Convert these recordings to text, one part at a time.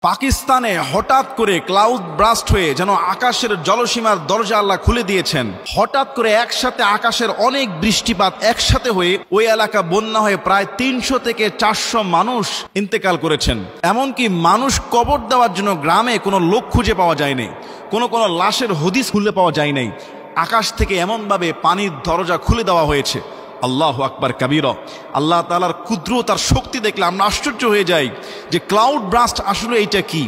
পাকিস্তানে হঠাৎ করে ক্লাউড ব্রাস্ট হয়ে যেন আকাশের জলসীমার দরজা আল্লাহ খুলে দিয়েছেন। হঠাৎ করে একসাথে আকাশের অনেক বৃষ্টিপাত একসাথে হয়ে ওই এলাকা বন্যা হয়ে প্রায় 300 থেকে 400 মানুষ ইন্তেকাল করেছেন। এমনকি মানুষ কবর দেওয়ার জন্য গ্রামে কোনো লোক খুঁজে পাওয়া যায়নি, কোনো লাশের হদিস খুঁজে পাওয়া যায় নাই। আকাশ থেকে এমনভাবে পানির দরজা খুলে দেওয়া হয়েছে। আল্লাহু আকবার কাবীরা। আল্লাহ তাআলার কুদরত আর শক্তি দেখলে আমরা আশ্চর্য হয়ে যাই যে ক্লাউড ব্রাস্ট আসলে এইটা কি।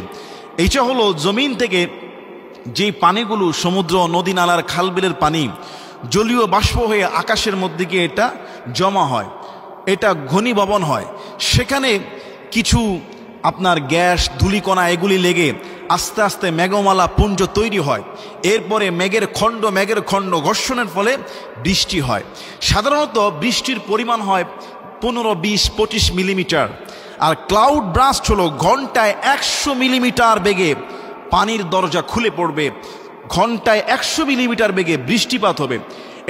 এইটা হলো জমিন থেকে যে পানিগুলো সমুদ্র, নদী, নালার, খালবিলের পানি জলীয় বাষ্প হয়ে আকাশের মধ্যে গিয়ে এটা জমা হয়, এটা ঘনীভবন হয়। সেখানে কিছু আপনার গ্যাস, ধূলিকণা এগুলি লেগে আস্তে আস্তে মেঘমালা পুঞ্জ তৈরি হয়। এরপরে মেঘের খণ্ড ঘর্ষণের ফলে বৃষ্টি হয়। সাধারণত বৃষ্টির পরিমাণ হয় 15, 20, 25 মিলিমিটার। আর ক্লাউড ব্রাস্ট হলো ঘন্টায় 100 মিলিমিটার বেগে পানির দরজা খুলে পড়বে, ঘন্টায় 100 মিলিমিটার বেগে বৃষ্টিপাত হবে।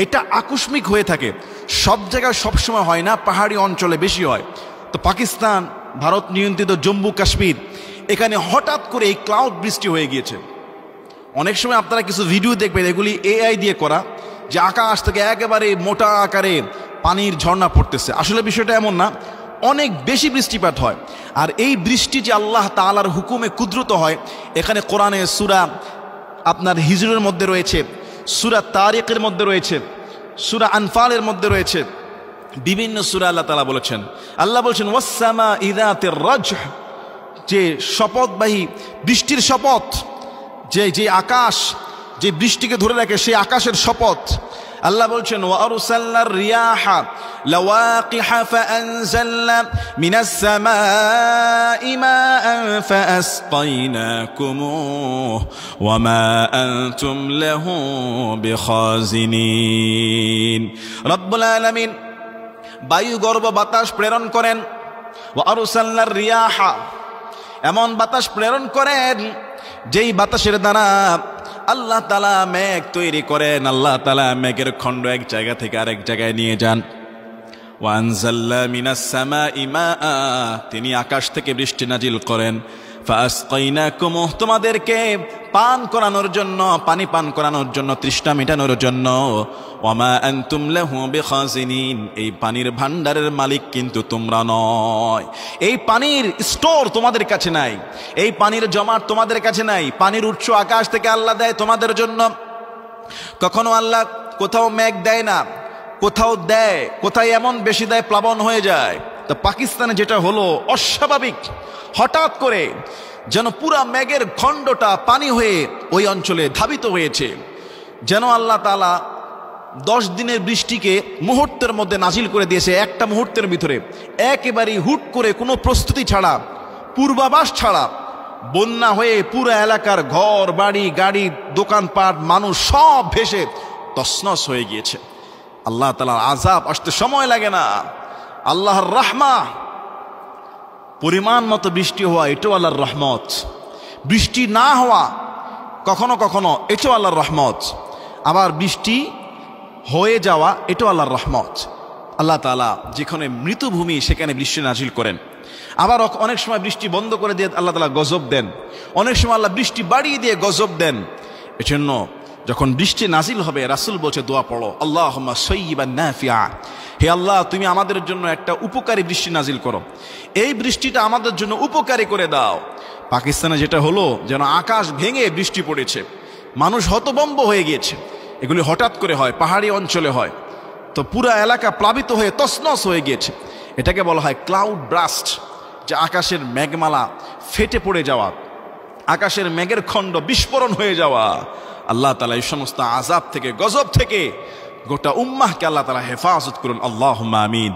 এটা আকস্মিক হয়ে থাকে, সব জায়গায় সবসময় হয় না, পাহাড়ি অঞ্চলে বেশি হয়। তো পাকিস্তান, ভারত নিয়ন্ত্রিত জম্মু কাশ্মীর, এখানে হঠাৎ করে এই ক্লাউড বৃষ্টি হয়ে গিয়েছে। অনেক সময় আপনারা কিছু ভিডিও দেখবেন, এগুলি AI দিয়ে করা, যে আকাশ থেকে একেবারে মোটা আকারে পানির ঝর্ণা পড়তেছে। আসলে বিষয়টা এমন না, অনেক বেশি বৃষ্টিপাত হয়। আর এই বৃষ্টি যে আল্লাহ তাআলার হুকুমে কুদরত হয়, এখানে কোরআনে সূরা আপনার হিজরের মধ্যে রয়েছে, সূরা তারিকের মধ্যে রয়েছে, সূরা আনফালের মধ্যে রয়েছে, বিভিন্ন সূরা আল্লাহ তাআলা বলেছেন। আল্লাহ বলছেন ওয়াসসামা ইযাতির রাজহ, যে শপথবাহী বৃষ্টির শপথ, যে আকাশ যে বৃষ্টিকে ধরে রাখে সেই আকাশের শপথ। আল্লাহ বলছেন ওয়া আরসালনার রিয়াহা লাওয়াকিহা ফাআনজালনা মিনাস সামাই মাআন ফাআসকাইনাকুমুহু ওয়া মা আনতুম লাহু বিখাজিনিন। রব্বুল আলামিন বায়ু গর্ভ বাতাস প্রেরণ করেন। ওয়া আরসালনার রিয়াহা, এমন বাতাস প্রেরণ করেন যেই বাতাসের দ্বারা আল্লাহ তাআলা মেঘ তৈরি করেন। আল্লাহ তাআলা মেঘের খণ্ড এক জায়গা থেকে আরেক জায়গায় নিয়ে যান। ওয়া আনজালনা মিনাস সামাই মাআ, তিনি আকাশ থেকে বৃষ্টি নাজিল করেন। ফাআসকাইনাকুমুহ, তোমাদেরকে পান করানোর জন্য, পানি পান করানোর জন্য, তৃষ্ণা মেটানোর জন্য। ওয়া মা আনতুম লাহু বিখাজিনিন, এই পানির ভান্ডারের মালিক কিন্তু তোমরা নয়। এই পানির স্টোর তোমাদের কাছে নাই, এই পানির জমাট তোমাদের কাছে নাই। পানির উৎস আকাশ থেকে আল্লাহ দেয় তোমাদের জন্য। কখনো আল্লাহ কোথাও মেঘ দেয় না, কোথাও দেয়, কোথায় এমন বেশি দেয় প্লাবন হয়ে যায়। তো পাকিস্তানে যেটা হলো অস্বাভাবিক, হঠাৎ করে যেন পুরা মেঘের খণ্ডটা পানি হয়ে ওই অঞ্চলে ধাবিত হয়েছে। যেন আল্লাহ তাআলা 10 দিনের বৃষ্টিকে মুহূর্তের মধ্যে নাজিল করে দিয়েছে, একটা মুহূর্তের ভিতরে, একেবারেই হুট করে, কোনো প্রস্তুতি ছাড়া, পূর্বাভাস ছাড়া বন্যা হয়ে পুরো এলাকার ঘর বাড়ি, গাড়ি, দোকানপাট, মানুষ সব ভেসে তছনছ হয়ে গিয়েছে। আল্লাহ তাআলার আযাব আসতে সময় লাগে না। আল্লাহর রাহমা, পরিমাণ মতো বৃষ্টি হওয়া, এটাও আল্লাহর রহমত। বৃষ্টি না হওয়া কখনো কখনো এটাও আল্লাহর রহমত। আবার বৃষ্টি হয়ে যাওয়া এটাও আল্লাহর রহমত। আল্লাহ তাআলা যেখানে মৃতভূমি সেখানে বৃষ্টি নাজিল করেন। আবার অনেক সময় বৃষ্টি বন্ধ করে দিয়ে আল্লাহ তাআলা গজব দেন। অনেক সময় আল্লাহ বৃষ্টি বাড়িয়ে দিয়ে গজব দেন। এজন্য যখন বৃষ্টি নাজিল হবে, রাসূল বলছে দোয়া পড়ো, আল্লাহুম্মা সাইয়্যিবান নাফিআ, হে আল্লাহ তুমি আমাদের জন্য একটা উপকারী বৃষ্টি নাজিল করো, এই বৃষ্টিটা আমাদের জন্য উপকারী করে দাও। পাকিস্তানে যেটা হলো, যেন আকাশ ভেঙে বৃষ্টি পড়েছে, মানুষ হতভম্ব হয়ে গিয়েছে। এগুলি হঠাৎ করে হয়, পাহাড়ি অঞ্চলে হয়। তো পুরা এলাকা প্লাবিত হয়ে তছনছ হয়ে গিয়েছে। এটাকে বলা হয় ক্লাউড ব্রাস্ট, যে আকাশের মেঘমালা ফেটে পড়ে যাওয়া, আকাশের মেঘের খণ্ড বিস্ফোরণ হয়ে যাওয়া। আল্লাহ তাআলা এই সমস্ত আযাব থেকে, গজব থেকে গোটা উম্মাহকে আল্লাহ তাআলা হেফাজত করুন। আল্লাহুম্মা আমিন।